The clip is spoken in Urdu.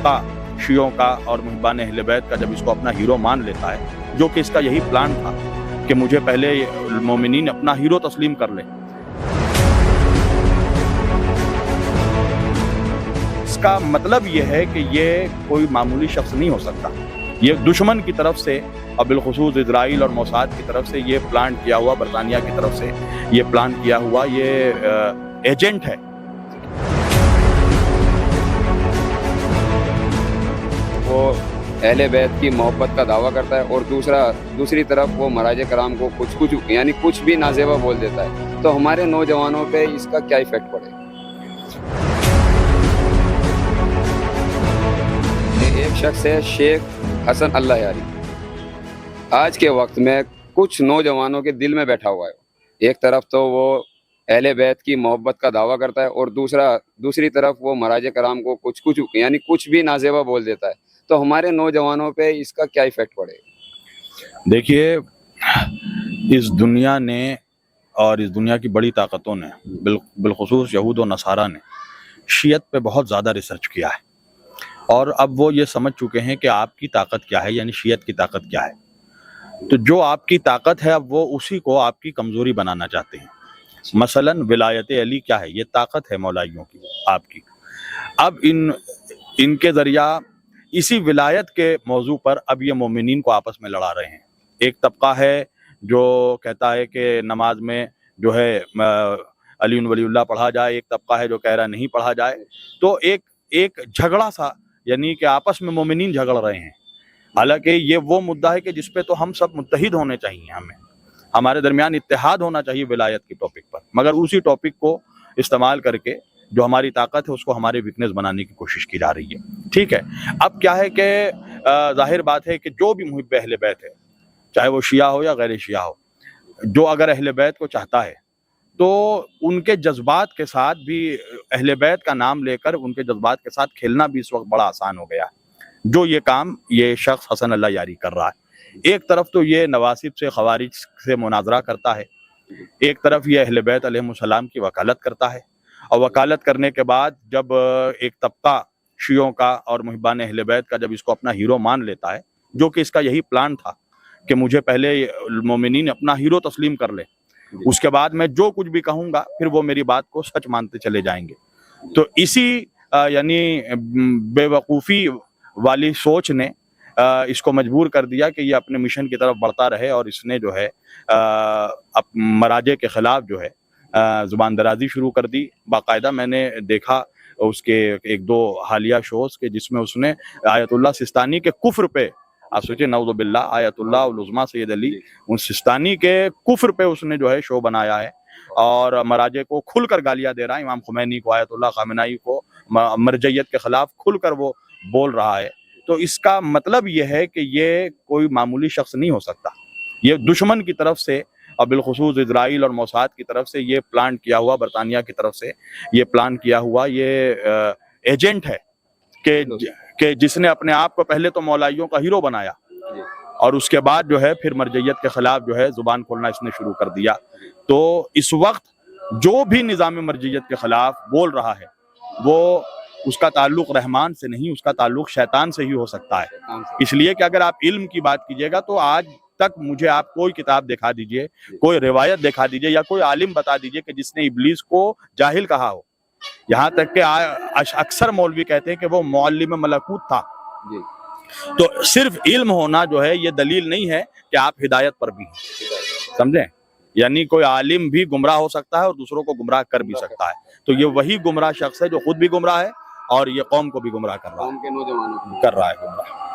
طبقہ شیعوں کا اور محبان اہل بیت کا جب اس کو اپنا ہیرو مان لیتا ہے، جو کہ اس کا یہی پلان تھا کہ مجھے پہلے المومنین اپنا ہیرو تسلیم کر لیں، اس کا مطلب یہ ہے کہ یہ کوئی معمولی شخص نہیں ہو سکتا، یہ دشمن کی طرف سے اور بالخصوص اسرائیل اور موساد کی طرف سے یہ پلان کیا ہوا، برطانیہ کی طرف سے یہ پلان کیا ہوا یہ ایجنٹ ہے۔ وہ اہل بیت کی محبت کا دعویٰ کرتا ہے اور دوسری طرف وہ مراج کرام کو کچھ بھی نازیبا بول دیتا ہے، تو ہمارے نوجوانوں پہ اس کا کیا ایفیکٹ پڑے؟ ایک شخص ہے شیخ حسن اللہ یاری، آج کے وقت میں کچھ نوجوانوں کے دل میں بیٹھا ہوا ہے۔ ایک طرف تو وہ اہل بیت کی محبت کا دعویٰ کرتا ہے اور دوسری طرف وہ مراج کرام کو کچھ بھی نازیبا بول دیتا ہے، تو ہمارے نوجوانوں پہ اس کا کیا ایفیکٹ پڑے؟ دیکھیے، اس دنیا نے اور اس دنیا کی بڑی طاقتوں نے بالخصوص یہود و نصارہ نے شیعت پہ بہت زیادہ ریسرچ کیا ہے، اور اب وہ یہ سمجھ چکے ہیں کہ آپ کی طاقت کیا ہے، یعنی شیعت کی طاقت کیا ہے۔ تو جو آپ کی طاقت ہے اب وہ اسی کو آپ کی کمزوری بنانا چاہتے ہیں۔ مثلاً ولایت علی کیا ہے؟ یہ طاقت ہے مولائیوں کی، آپ کی۔ اب ان کے ذریعہ اسی ولایت کے موضوع پر اب یہ مومنین کو آپس میں لڑا رہے ہیں۔ ایک طبقہ ہے جو کہتا ہے کہ نماز میں جو ہے علی ولی اللہ پڑھا جائے، ایک طبقہ ہے جو کہہ رہا نہیں پڑھا جائے، تو ایک جھگڑا سا، یعنی کہ آپس میں مومنین جھگڑ رہے ہیں۔ حالانکہ یہ وہ مدعا ہے کہ جس پہ تو ہم سب متحد ہونے چاہیے، ہمارے درمیان اتحاد ہونا چاہیے ولایت کی ٹاپک پر، مگر اسی ٹاپک کو استعمال کر کے جو ہماری طاقت ہے اس کو ہمارے ویکنس بنانے کی کوشش کی جا رہی ہے۔ ٹھیک ہے، اب کیا ہے کہ ظاہر بات ہے کہ جو بھی محب اہل بیت ہے، چاہے وہ شیعہ ہو یا غیر شیعہ ہو، جو اگر اہل بیت کو چاہتا ہے تو ان کے جذبات کے ساتھ بھی، اہل بیت کا نام لے کر ان کے جذبات کے ساتھ کھیلنا بھی اس وقت بڑا آسان ہو گیا ہے، جو یہ کام یہ شخص حسن اللہ یاری کر رہا ہے۔ ایک طرف تو یہ نواسب سے، خوارج سے مناظرہ کرتا ہے، ایک طرف یہ اہل بیت علیہ السلام کی وکالت کرتا ہے، اور وکالت کرنے کے بعد جب ایک طبقہ شیعوں کا اور محبان اہل بیت کا جب اس کو اپنا ہیرو مان لیتا ہے، جو کہ اس کا یہی پلان تھا کہ مجھے پہلے المومنین اپنا ہیرو تسلیم کر لے، اس کے بعد میں جو کچھ بھی کہوں گا پھر وہ میری بات کو سچ مانتے چلے جائیں گے۔ تو اسی یعنی بے وقوفی والی سوچ نے اس کو مجبور کر دیا کہ یہ اپنے مشن کی طرف بڑھتا رہے، اور اس نے جو ہے مراجع کے خلاف جو ہے زبان درازی شروع کر دی۔ باقاعدہ میں نے دیکھا اس کے ایک دو حالیہ شوز کے جس میں اس نے آیت اللہ سستانی کے کفر پہ، آپ سوچیں نعوذ باللہ، آیت اللہ العظمیٰ سید علی ان سستانی کے کفر پہ اس نے جو ہے شو بنایا ہے، اور مراجع کو کھل کر گالیاں دے رہا ہے، امام خمینی کو، آیت اللہ خامنائی کو، مرجعیت کے خلاف کھل کر وہ بول رہا ہے۔ تو اس کا مطلب یہ ہے کہ یہ کوئی معمولی شخص نہیں ہو سکتا، یہ دشمن کی طرف سے اور بالخصوص اسرائیل اور موساد کی طرف سے یہ پلان کیا ہوا، برطانیہ کی طرف سے یہ پلان کیا ہوا یہ ایجنٹ ہے کہ جس نے اپنے آپ کو پہلے تو مولائیوں کا ہیرو بنایا، اور اس کے بعد جو ہے پھر مرجعیت کے خلاف جو ہے زبان کھولنا اس نے شروع کر دیا۔ تو اس وقت جو بھی نظام مرجعیت کے خلاف بول رہا ہے وہ اس کا تعلق رحمان سے نہیں، اس کا تعلق شیطان سے ہی ہو سکتا ہے۔ اس لیے کہ اگر آپ علم کی بات کیجئے گا تو آج تک مجھے آپ کوئی کتاب دکھا دیجئے، کوئی روایت دکھا دیجئے، یا کوئی عالم بتا دیجئے کہ جس نے ابلیس کو جاہل کہا ہو۔ یہاں تک کہ اکثر مولوی کہتے ہیں کہ وہ معلم ملکوت تھا۔ تو صرف علم ہونا جو ہے یہ دلیل نہیں ہے کہ آپ ہدایت پر بھی ہیں، سمجھیں؟ یعنی کوئی عالم بھی گمراہ ہو سکتا ہے اور دوسروں کو گمراہ کر بھی سکتا ہے۔ تو یہ وہی گمراہ شخص ہے جو خود بھی گمراہ ہے اور یہ قوم کو بھی گمراہ کر رہا ہے گمراہ۔